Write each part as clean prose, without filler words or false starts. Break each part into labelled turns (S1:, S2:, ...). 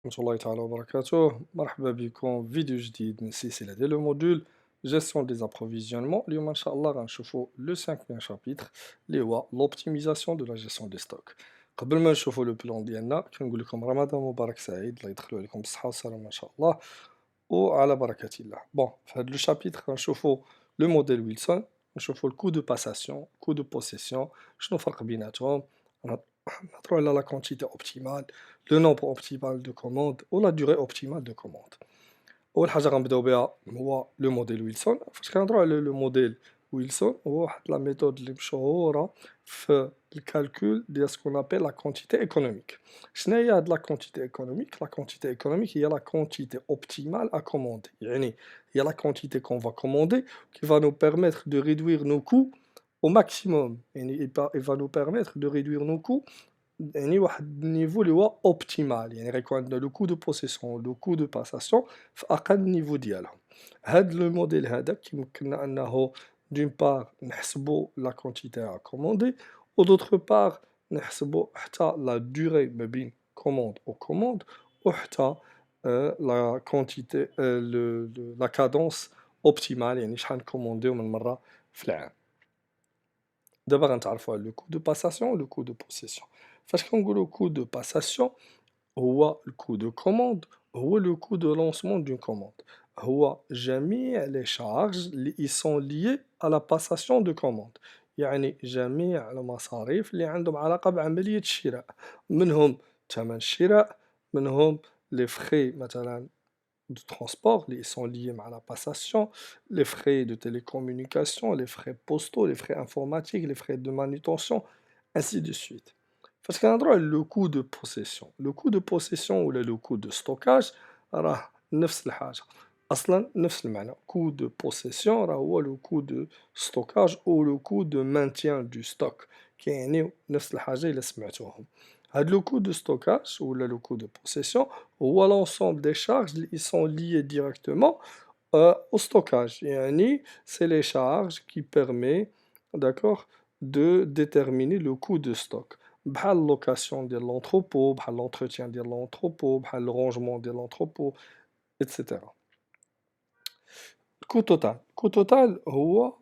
S1: ورحمة الله تعالى وبركاته. مرحبا بكم في فيديو جديد من سلسلة ديال لو موديول gestion des approvisionnements. اليوم ان شاء الله غنشوفوا لو 5 شابيتر اللي هو l'optimisation de la gestion des stocks. قبل ما نشوفوا لو بلان ديالنا كنقول لكم رمضان مبارك سعيد، الله يدخلوا عليكم بالصحة والسلامة ان شاء الله وعلى بركة الله. بون في هذا لو شابيتر غنشوفوا لو موديل ويلسون، نشوفوا الكو دو باساسيون كو دو بوسيسيون، شنو الفرق بيناتهم، نهضروا على لا كونتيتي اوبتيمال، لو نومبر اوبتيمال دو كوموند و لا دوغي اوبتيمال دو كوموند. اول حاجه غنبداو بها هو لو موديل ويلسون. فاش كنهضروا على لو موديل ويلسون هو واحد لا ميثود اللي مشهوره في الكالكول ديال سكون ابل لا كونتيتي ايكونوميك. شنو هي هاد لا كونتيتي ايكونوميك؟ لا كونتيتي ايكونوميك هي لا كونتيتي اوبتيمال ا كوموندي، يعني هي لا كونتيتي كون فا كوموندي qui va nous permettre de réduire nos coûts au maximum. يعني il va nous permettre de réduire nos coûts يعني واحد النيفو اللي هو اوبتيمال، يعني غيكون عندنا لو كو دو بوسيسيون لو كو دو باساسيون في اقل نيفو ديالهم. هاد لو موديل هذا كيمكننا انه دون بار نحسبوا لا كونتيتي ا كوموندي و دوطخ بار نحسبوا حتى لا دوغي ما بين كوموند و كوموند و حتى لا كونتيتي لا كادونس اوبتيمال، يعني شحال نكومونديو من مره في العام. دابا غنتعرفوا على لو كو دو باساسيون و لو كو دو بوسيسيون. فاش كنقولوا كو دو باساسيون هو الكو دو كوموند، هو لو كو دو لونسمون دون كوموند، هو جميع لي شارج اللي يسون ليي على لا باساسيون دو كوموند، يعني جميع المصاريف اللي عندهم علاقة بعملية الشراء، منهم ثمن الشراء، منهم لي فخي مثلا de transport, ils sont liés à la passation, les frais de télécommunication, les frais postaux, les frais informatiques, les frais de manutention, ainsi de suite. Parce qu'on a droit le coût de possession. Le coût de possession ou le coût de stockage, راه نفس الحاجة. أصلا نفس المعنى. Coût de possession راه هو le coût de stockage ou le coût de maintien du stock. كيعنيو نفس الحاجة إلا سمعتوهم. هاد le coût de stockage ou le coût de possession هو l'ensemble des charges qui sont liées directement au stockage. يعني c'est les charges qui permettent, d'accord, de déterminer le coût de stock. بحال location ديال l'entrepôt, بحال l'entretien ديال l'entrepôt, بحال le rangement ديال l'entrepôt, etc. الcoût total. الcoût total هو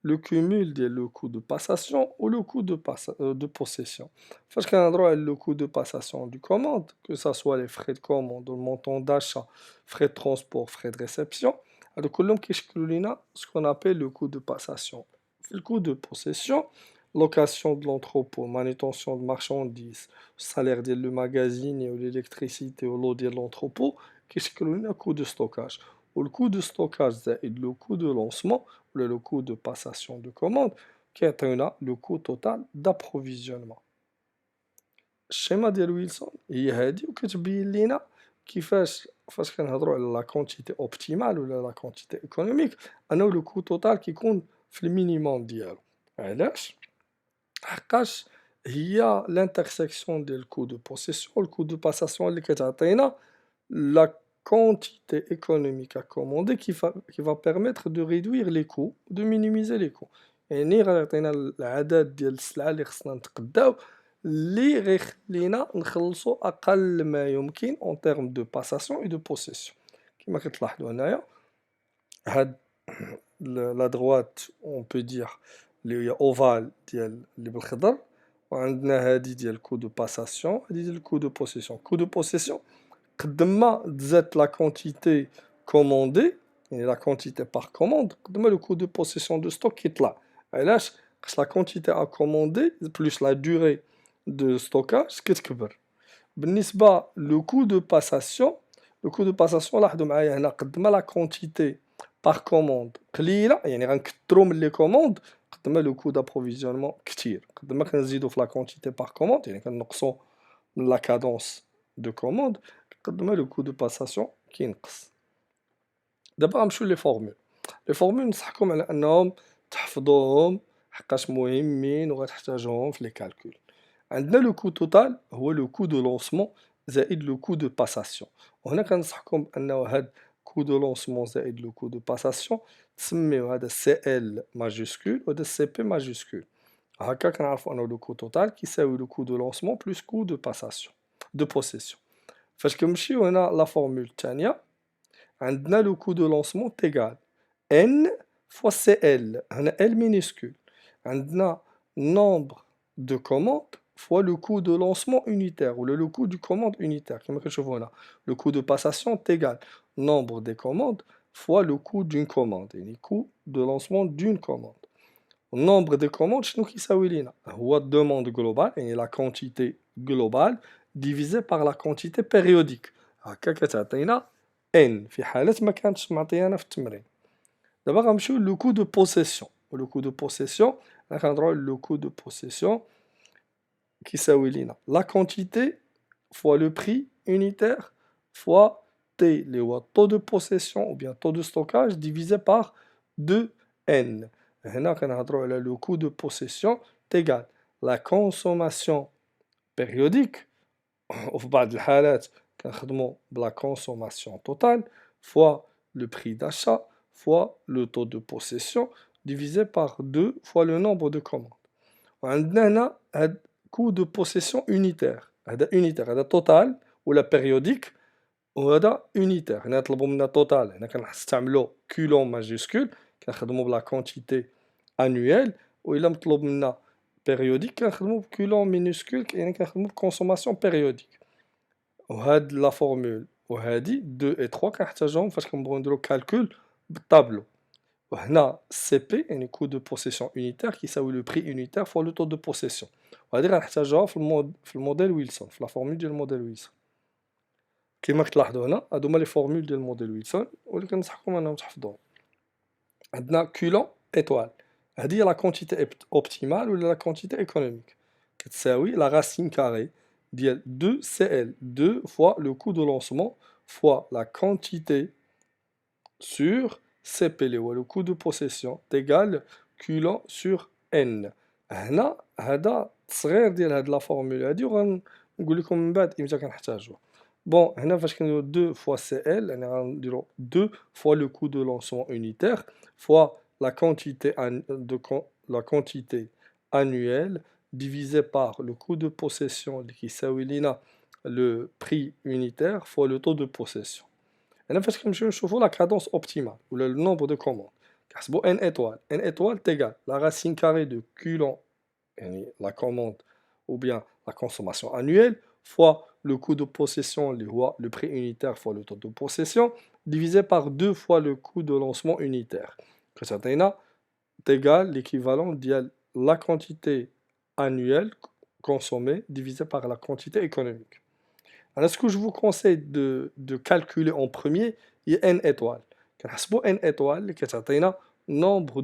S1: le cumul le coût de passation ou le coût de possession. Parce qu'on a le coût de passation du commande, que ce soit les frais de commande, le montant d'achat, frais de transport, frais de réception, alors que l'homme qui ce qu'on appelle le coût de passation. Le coût de possession, location de l'entrepôt, manutention de marchandises, salaire de le magazine, ou l'électricité ou l'eau de l'entrepôt, qu'est-ce que le coût de stockage. Ou le coût de stockage et le coût de lancement, le coût de passation de commande, qui est le coût total d'approvisionnement. الشيما ديال ويلسون هي هادي وكتبين لينا كيفاش فاش كنهضروا على لا كونتيتي اوبتيمال ولا لا كونتيتي ايكونوميك انه لو كو توتال كيكون في المينيموم ديالو. علاش؟ حقاش هي لانترسيكسيون ديال الكو دو بوسيسيون والكو دو باساسيون اللي كتعطينا لا quantité économique à commander qui va permettre de réduire les coûts, de minimiser les coûts. يعني غيعطينا العدد ديال السلعة اللي خصنا نتقداو اللي غيخلينا نخلصوا أقل ما يمكن en termes de passation et de possession. كما كتلاحظوا هنايا هاد لا droite on peut dire اللي هي اوفال ديال اللي بالخضر، وعندنا هادي ديال الكو دو باساسيون، هادي ديال الكو دو بوسيسيون. كو دو بوسيسيون قد ما تزاد لا كونتيتي كوموندي، يعني لا كونتيتي بار كوموند، قد ما لو كو دو بوسيسيون دو ستوك كيطلع. علاش؟ خاطش لا كونتيتي ا كوموندي بلوس لا دوغي دو ستوكاج كتكبر. بالنسبة لو كو دو باساسيون، لو كو دو باساسيون لاحظوا معايا هنا قد ما لا كونتيتي بار كوموند قليلة، يعني غنكثروا من لي كوموند، قد ما لو كو دابروفيزيونمون كتير. قد ما كنزيدوا في لا كونتيتي بار كوموند، يعني كنقصوا من لا كادونس دو كوموند، قد ما لو كو دو باساسيون كينقص. دابا غنمشيو لي فورمول. لي فورمول نصحكم على انهم تحفظوهم حقاش مهمين وغتحتاجوهم في لي كالكول. عندنا لو كو توتال هو لو كو دو لونسمون زائد لو كو دو باساسيون، وهنا كنصحكم بانه هاد كو دو لونسمون زائد لو كو دو باساسيون تسميو هذا سي ال ماجيسكول وهذا سي بي ماجيسكول. هكا كنعرفوا انه لو كو توتال كيساوي لو كو دو لونسمون بلس كو دو باساسيون دو بوسيسيون. فاش كنمشيو هنا لا فورمول الثانية عندنا لو coût de lancement égal N fois CL هنا L minuscule عندنا nombre de commandes fois le coût de lancement unitaire ou le coût du commande unitaire كما كنشوفوا هنا le coût de passation est égal nombre des commandes fois le coût d'une commande يعني coût de lancement d'une commande nombre de commandes شنو كيساوي لينا هو demande globale يعني la quantité globale divisé par la quantité périodique هكا كتعطينا n في حالة ما كانتش معطيانا في التمرين دابا غنمشيو لو coût de possession لو coût de possession غنهضروا على لو coût de possession كيساوي لينا la quantité fois le prix unitaire fois T اللي هو taux de possession ou bien taux de stockage divisé par 2n هنا كنهضروا على لو coût de possession égal la consommation périodique وفي بعض الحالات كنخدموا بلا consommation totale fois le prix d'achat fois le taux de possession divisé par 2 fois le nombre de commandes وعندنا هنا هاد coût de possession unitaire هذا unitaire هذا total ولا périodique وهذا unitaire هنا طلبوا منا total هنا كنستعملوا كولون ماجيسكول كنخدموا بلا quantité annuelle وإلا مطلوب منا périodique كنخدموا بكولون مينوسكول يعني كنخدموا بكونسوماسيون périodique وهاد لا فورمول وهادي 2 و 3 كنحتاجوهم فاش كنبغيو نديرو كالكول بالطابلو وهنا سي بي يعني coût de possession unitaire كيساوي le prix unitaire fois le taux de possession وهادي غنحتاجوها في الموديل ويلسون في لا فورمول ديال الموديل ويلسون كيما كتلاحظوا هنا هادو هما لي فورمول ديال الموديل ويلسون واللي كنصحكم انهم تحفظوهم عندنا كولون ايطوال هادي هي لا كونتيتي اوبتيمال ولا لا كونتيتي ايكونوميك كتساوي لا racine carrée ديال 2 CL 2 fois le coût de lancement fois la quantité sur CP اللي هو le coût de possession égal coulomb sur N هنا هذا التصغير ديال هاد لا فورمول هادي وغنقول لكم من بعد امتى كنحتاجوها بون هنا فاش كنديرو 2 fois CL يعني غنديرو 2 fois le coût de lancement unitaire fois la quantité annuelle divisé par le coût de possession اللي كيساوي لينا le prix unitaire fois le taux de possession هنا فاش كنمشيو نشوفو لا cadence optimale ولا le nombre de commandes كنحسبو n étoile n étoile égal la racine carrée de coulomb يعني la commande ou bien la consommation annuelle fois le coût de possession اللي هو le prix unitaire fois le taux de possession divisé par 2 fois le coût de lancement unitaire كتعطينا égal l'équivalent ديال la quantité annuelle consommée divisé par la quantité économique. Alors, ce que je vous conseille de calculer en premier, il y a n étoiles. كنحسبوا n étoiles اللي كتعطينا nombre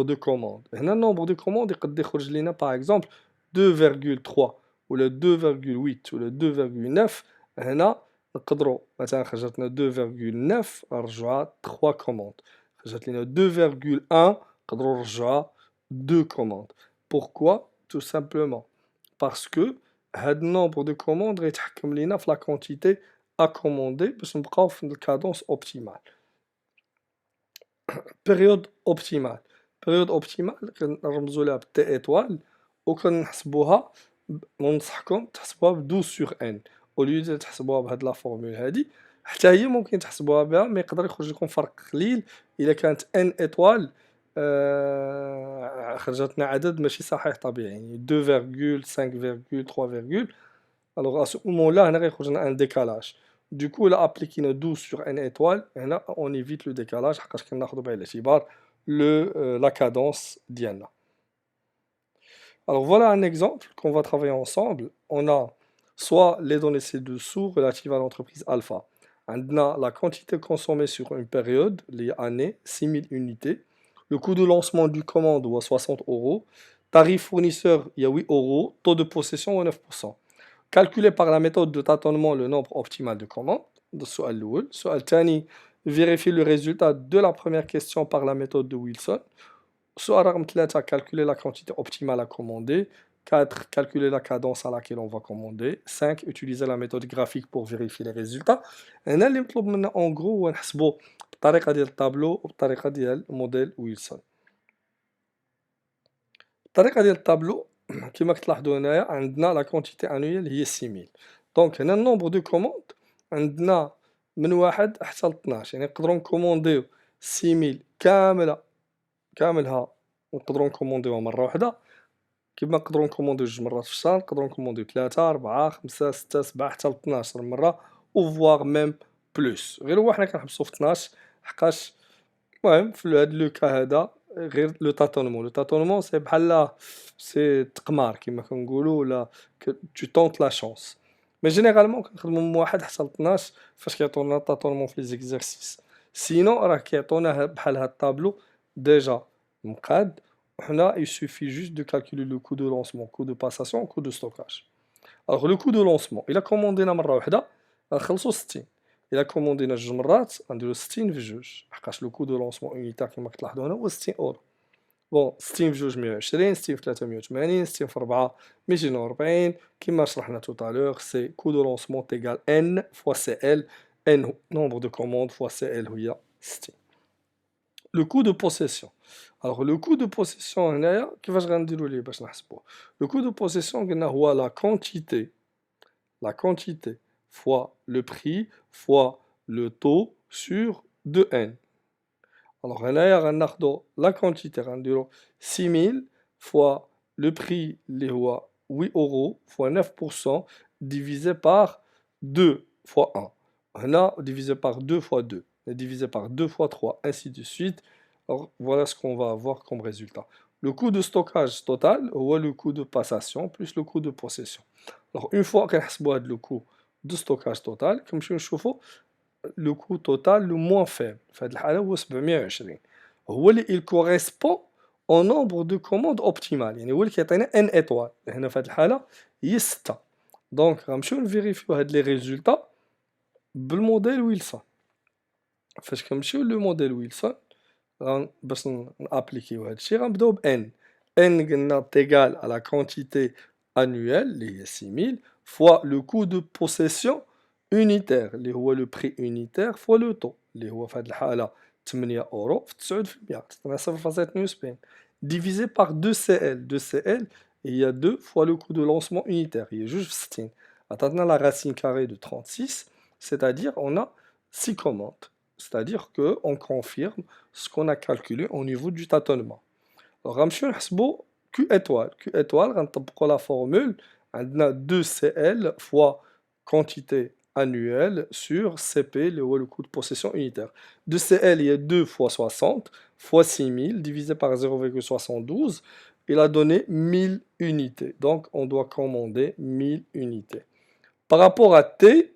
S1: de commandes. هنا nombre de commandes يقد يخرج لنا par exemple 2,3 ولا 2,8 ولا 2,9 هنا نقدروا مثلا خرجت لنا 2,9 نرجعوها 3 commandes. خرجت لنا 2,1 نقدروا نرجعوها 2 commandes. Pourquoi? Tout simplement parce que هاد nombre de commandes غيتحكم لينا في la quantité à commander باش نبقاو في الكادونس اوبتيمال. période optimale période optimale كنرمزوا لها ب T étoile وكنحسبوها وننصحكم تحسبوها ب 12 sur n au lieu de تحسبوها بهاد لا فورمول هادي حتى هي ممكن تحسبوها بها مي يقدر يخرج لكم فرق قليل الا كانت n étoile خرجتنا عدد ماشي صحيح طبيعي يعني 2,5,3, alors à ce moment-là هنا غيخرج لنا ان décalage du coup الا ابليكينا 12 sur n étoile هنا on évite le décalage حقاش كناخذوا بعين الاعتبار la cadence ديالنا. Alors voilà un exemple qu'on va travailler ensemble. On a soit les données ci-dessous relatives à l'entreprise Alpha. عندنا la quantité consommée sur une période, les années, 6000 unités. Le coût de lancement du commande est 60 euros. Tarif fournisseur, il y a 8 euros. Taux de possession, 9%. Calculer par la méthode de tâtonnement le nombre optimal de commandes. السؤال الأول. السؤال الثاني, vérifier le résultat de la première question par la méthode de Wilson. Soit رقم 3, calculer la quantité optimale à commander. 4, calculer la cadence à laquelle on va commander. 5, utiliser la méthode graphique pour vérifier les résultats. هنا اللي مطلوب منا en gros هو نحسبو بالطريقة ديال الطابلو وبالطريقة ديال موديل ويلسون. الطريقة ديال الطابلو كما كتلاحظوا هنايا عندنا لا كونتيتي انويل هي 6000. دونك هنا النومبر دو كوموند عندنا من 1 حتى ل12، يعني نقدروا نكومونديو 6000 كاملها، ونقدروا نكومونديوها مرة واحدة، كيما نقدروا نكومونديو 2 مرات في الشهر، نقدروا نكومونديو 3 4 5 6 7 حتى ل12 مرة، وفواغ ميم بلوس. غير هو حنا كنحبسو في 12 حقاش المهم في هاد لو كا هذا غير لو تاتونمون. لو تاتونمون سي بحال سي تقمار كيما كنقولوا، ولا tu tentes la chance. مي جينيرالمون كنخدمو من 1 حتى ل12 فاش كيعطونا تاتونمون في لي زيكزارسيس. سينون راه كيعطونا بحال هاد الطابلو ديجا مقاد، وحنا il suffit juste de calculer le coût de lancement, coût de passation, coût de stockage. Alors le coût de lancement إلا كوموندينا مرة واحدة غنخلصو 60، إلا كوموندينا 2 مرات غنديرو 60 في 2 حقاش لو coût de lancement unitaire كيما كتلاحظوا هنا هو 60 €. بون 60 في 2 120، 60 في 3 180، 60 في 4 240. كيما شرحنا tout à l'heure سي coût de lancement égal N fois CL. N هو nombre de commandes fois CL هي 60. Le coût de possession. Alors le coût de possession هنايا كيفاش غنديرو ليه باش نحسبوه؟ Le coût de possession قلنا هو la quantité fois le prix fois le taux sur 2n. Alors هنايا غناخدو la quantité غنديرو 6000 fois le prix اللي هو 8 euros fois 9% divisé par 2 fois 1. هنا divisé par 2 fois 2, et divisé par 2 fois 3, ainsi de suite. Alors voilà ce qu'on va avoir comme résultat. Le coût de stockage total هو le coût de passation plus le coût de possession. Alors une fois كنحسبوا هاد le coût de stockage total كنمشيو نشوفو le coût total le moins faible في هاد الحالة هو 720، هو اللي il correspond au nombre de commandes optimales، يعني هو اللي كيعطينا n étoile. هنا في هاد الحالة هي 6. دونك غنمشيو نفيريفيو هاد لي ريزولتا بالموديل ويلسون. فاش كنمشيو لو موديل ويلسون باش نابليكيو هادشي غنبداو ب n. n قلنا تيغال à la quantité annuelle اللي هي 6000 fois le coût de possession unitaire اللي هو لو بري unitaire fois le taux اللي هو في هاد الحالة 8 اورو في 9%، كتعطينا 0.72 divisé par 2CL. 2CL هي 2 fois le coût de lancement unitaire هي 2 في 60 عطاتنا la racine carrée de 36، c'est-à-dire on a 6 commandes. C'est-à-dire qu'on confirme ce qu'on a calculé au niveau du tâtonnement. Alors غنمشيو نحسبو Q étoile. Q étoile غنطبقو la formule عندنا 2CL fois quantité annuelle sur CP اللي هو le coût de possession unitaire. 2CL هي 2 fois 60 fois 6000 divisé par 0,72. Il a donné 1000 unités. Donc on doit commander 1000 unités. Par rapport à T,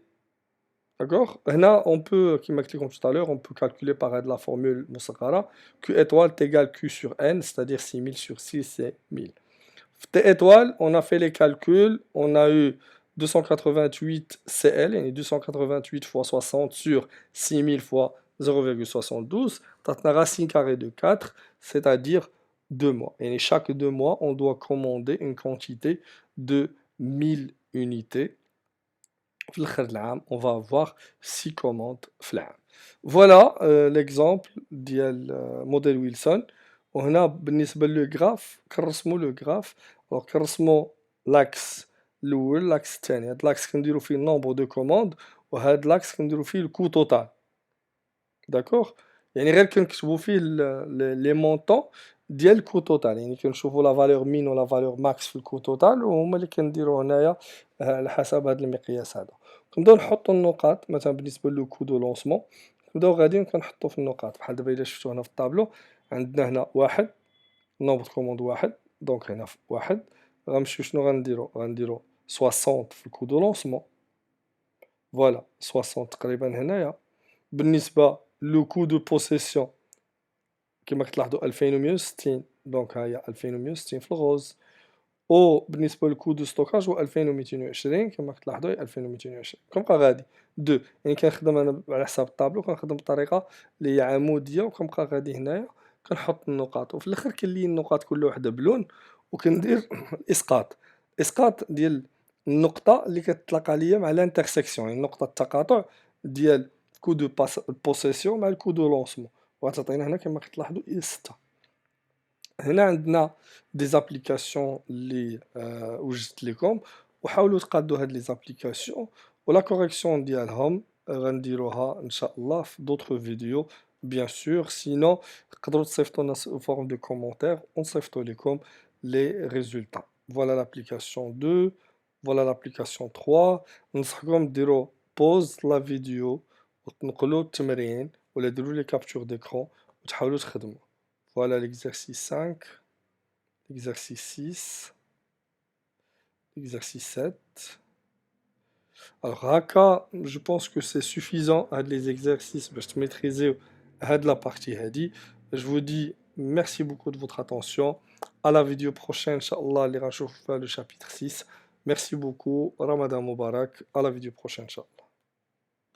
S1: d'accord? Là, on peut, comme tout à l'heure, on peut calculer par la formule Moussakara, Q étoile est égal Q sur N, c'est-à-dire 6000 sur 6, c'est 1000. T étoile, on a fait les calculs, on a eu 288 CL, et 288 fois 60 sur 6000 fois 0,72, t'as une racine carrée de 4, c'est-à-dire 2 mois. Et chaque 2 mois, on doit commander une quantité de 1000 unités. في الآخر العام on va avoir 6 commandes في العام. Voilà l'exemple ديال موديل ويلسون. وهنا بالنسبة للجراف كنرسمو لو جراف. دونك كنرسمو لاكس الأول، لاكس الثاني. هاد لاكس كنديرو فيه النومبر دو كوموند، وهاد لاكس كنديرو فيه الكو توتال. داكوغ، يعني غير كنكتبو فيه لي مونطون ديال الكو توتال، يعني كنشوفو لا فالور مين ولا فالور ماكس في الكو توتال، وهما اللي كنديرو هنايا على حسب هاد المقياس هذا. كنبداو نحطو النقاط مثلا بالنسبة لو كو دو لونسمون، نبداو غاديين كنحطو في النقاط بحال دابا إلا شفتو هنا في الطابلو عندنا هنا واحد، نومبر كوموند واحد. دونك هنا في واحد غنمشيو شنو غنديرو 60 في الكو دو لونسمون، فوالا 60 تقريبا هنايا. بالنسبة لو كو دو بوسيسيون كما كتلاحظوا 2160، دونك ها هي 2160 في الغوز. و بالنسبة للكو دو ستوكاج هو 2220 كما كتلاحظوا هي 2220. كنبقى غادي دو، يعني كنخدم انا على حساب الطابلو، كنخدم بطريقة اللي هي عمودية، وكنبقى غادي هنايا كنحط النقاط، وفي الاخر كنلين النقاط كل وحدة بلون، وكندير الاسقاط. اسقاط ديال النقطة اللي كتلاقى ليا مع الانترسيكسيون، يعني نقطة التقاطع ديال كو دو بوسيسيون مع الكو دو لونسمون، وغتعطينا هنا كما كتلاحظوا هي 6. هنا عندنا دي زابليكاسيون اللي وجدت لكم، وحاولوا تقادوا هاد لي زابليكاسيون ولا كوريكسيون ديالهم غنديروها ان شاء الله في دوطخ فيديو بيان سور. سينو تقدروا تصيفطوا لنا فورم دو كومونتير ونصيفطوا لكم لي ريزولتا. فوالا لابليكاسيون 2، فوالا لابليكاسيون 3. ننصحكم ديروا بوز لا فيديو وتنقلوا التمرين ولا ديروا لي كابتور ديكرون وتحاولوا تخدموا. فوالا l'exercice 5، l'exercice 6، l'exercice 7. Alors هكا je pense que c'est suffisant هاد les exercices باش تميتريزيو هاد la partie هادي. Je vous dis merci beaucoup de votre attention. À la vidéo prochaine inchallah اللي غنشوفو فيها le chapitre 6. Merci beaucoup. Ramadan Moubarak. À la vidéo prochaine inchallah.